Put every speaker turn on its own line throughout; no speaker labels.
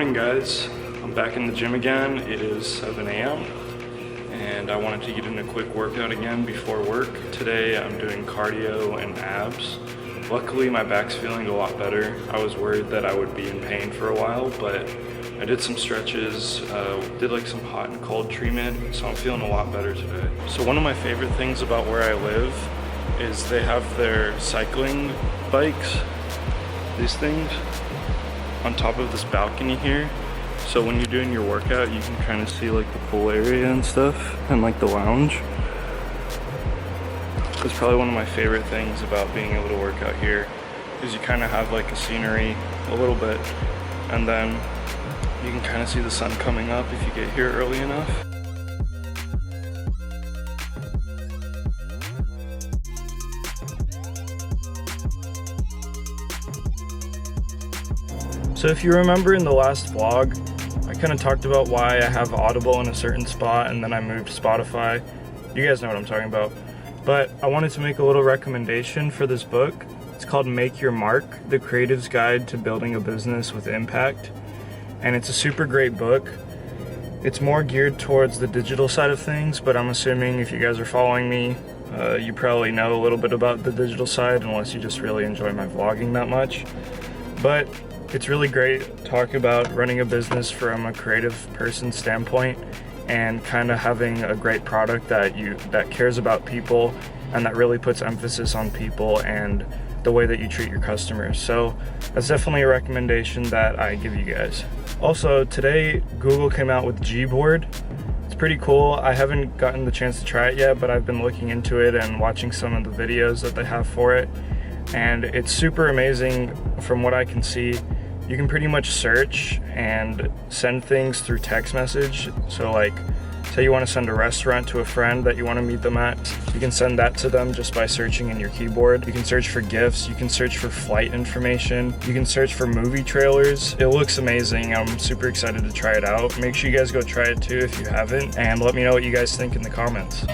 morning, guys. I'm back in the gym again. It is 7 a.m. and I wanted to get in a quick workout again before work. Today I'm doing cardio and abs. Luckily my back's feeling a lot better. I was worried that I would be in pain for a while, but I did some stretches, did like some hot and cold treatment, so I'm feeling a lot better today. So one of my favorite things about where I live is they have their cycling bikes, these things, on top of this balcony here. So when you're doing your workout, you can kind of see like the pool area and stuff and like the lounge. It's probably one of my favorite things about being able to work out here, is you kind of have like a scenery a little bit, and then you can kind of see the sun coming up if you get here early enough. So if you remember in the last vlog, I kind of talked about why I have Audible in a certain spot and then I moved to Spotify. You guys know what I'm talking about. But I wanted to make a little recommendation for this book. It's called Make Your Mark, The Creative's Guide to Building a Business with Impact. And it's a super great book. It's more geared towards the digital side of things, but I'm assuming if you guys are following me, you probably know a little bit about the digital side, unless you just really enjoy my vlogging that much. But it's really great talking about running a business from a creative person standpoint and kind of having a great product that cares about people and that really puts emphasis on people and the way that you treat your customers. So that's definitely a recommendation that I give you guys. Also, today Google came out with Gboard. It's pretty cool. I haven't gotten the chance to try it yet, but I've been looking into it and watching some of the videos that they have for it. And it's super amazing from what I can see. You can pretty much search and send things through text message. So like, say you want to send a restaurant to a friend that you want to meet them at, you can send that to them just by searching in your keyboard. You can search for gifts, you can search for flight information, you can search for movie trailers. It looks amazing. I'm super excited to try it out. Make sure you guys go try it too if you haven't, and let me know what you guys think in the comments.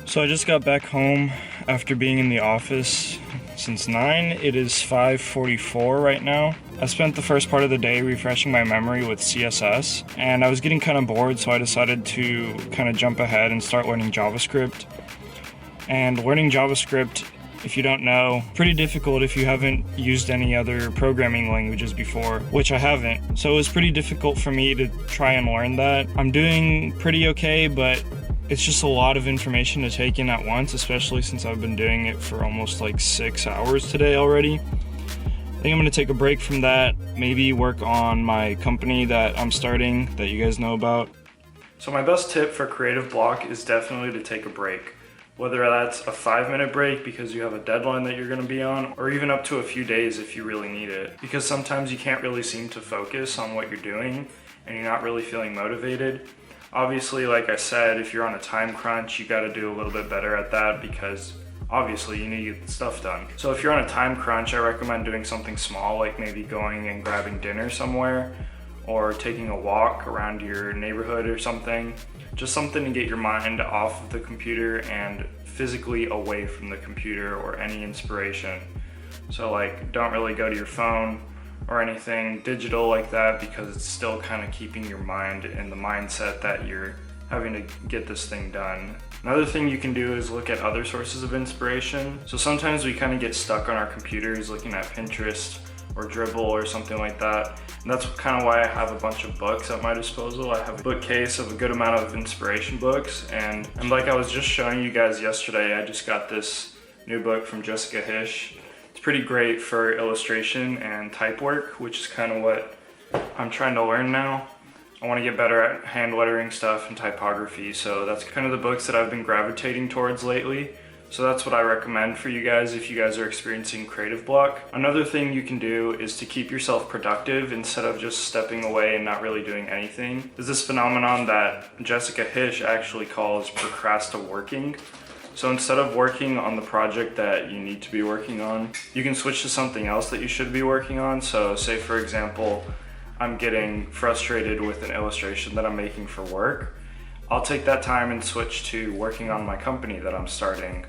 So I just got back home after being in the office since 9. It is 5:44 right now. I spent the first part of the day refreshing my memory with CSS, and I was getting kind of bored, so I decided to kind of jump ahead and start learning JavaScript. And learning JavaScript, if you don't know, pretty difficult if you haven't used any other programming languages before, which I haven't. So it was pretty difficult for me to try and learn that. I'm doing pretty okay, but it's just a lot of information to take in at once, especially since I've been doing it for almost like 6 hours today already. I think I'm gonna take a break from that, maybe work on my company that I'm starting that you guys know about. So my best tip for creative block is definitely to take a break. Whether that's a 5-minute break because you have a deadline that you're gonna be on, or even up to a few days if you really need it. Because sometimes you can't really seem to focus on what you're doing and you're not really feeling motivated. Obviously, like I said, if you're on a time crunch, you gotta do a little bit better at that because obviously you need to get the stuff done. So if you're on a time crunch, I recommend doing something small, like maybe going and grabbing dinner somewhere or taking a walk around your neighborhood or something. Just something to get your mind off of the computer and physically away from the computer or any inspiration. So like, don't really go to your phone or anything digital like that, because it's still kind of keeping your mind in the mindset that you're having to get this thing done. Another thing you can do is look at other sources of inspiration. So sometimes we kind of get stuck on our computers looking at Pinterest or Dribble or something like that. And that's kind of why I have a bunch of books at my disposal. I have a bookcase of a good amount of inspiration books. And like I was just showing you guys yesterday, I just got this new book from Jessica Hish. It's pretty great for illustration and type work, which is kind of what I'm trying to learn now. I want to get better at hand lettering stuff and typography, so that's kind of the books that I've been gravitating towards lately. So that's what I recommend for you guys if you guys are experiencing creative block. Another thing you can do is to keep yourself productive instead of just stepping away and not really doing anything. There's this phenomenon that Jessica Hish actually calls procrastinating. So instead of working on the project that you need to be working on, you can switch to something else that you should be working on. So say for example, I'm getting frustrated with an illustration that I'm making for work. I'll take that time and switch to working on my company that I'm starting,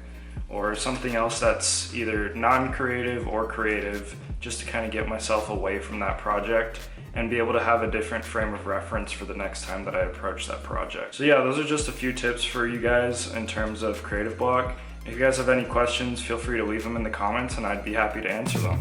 or something else that's either non-creative or creative, just to kind of get myself away from that project and be able to have a different frame of reference for the next time that I approach that project. So yeah, those are just a few tips for you guys in terms of creative block. If you guys have any questions, feel free to leave them in the comments and I'd be happy to answer them.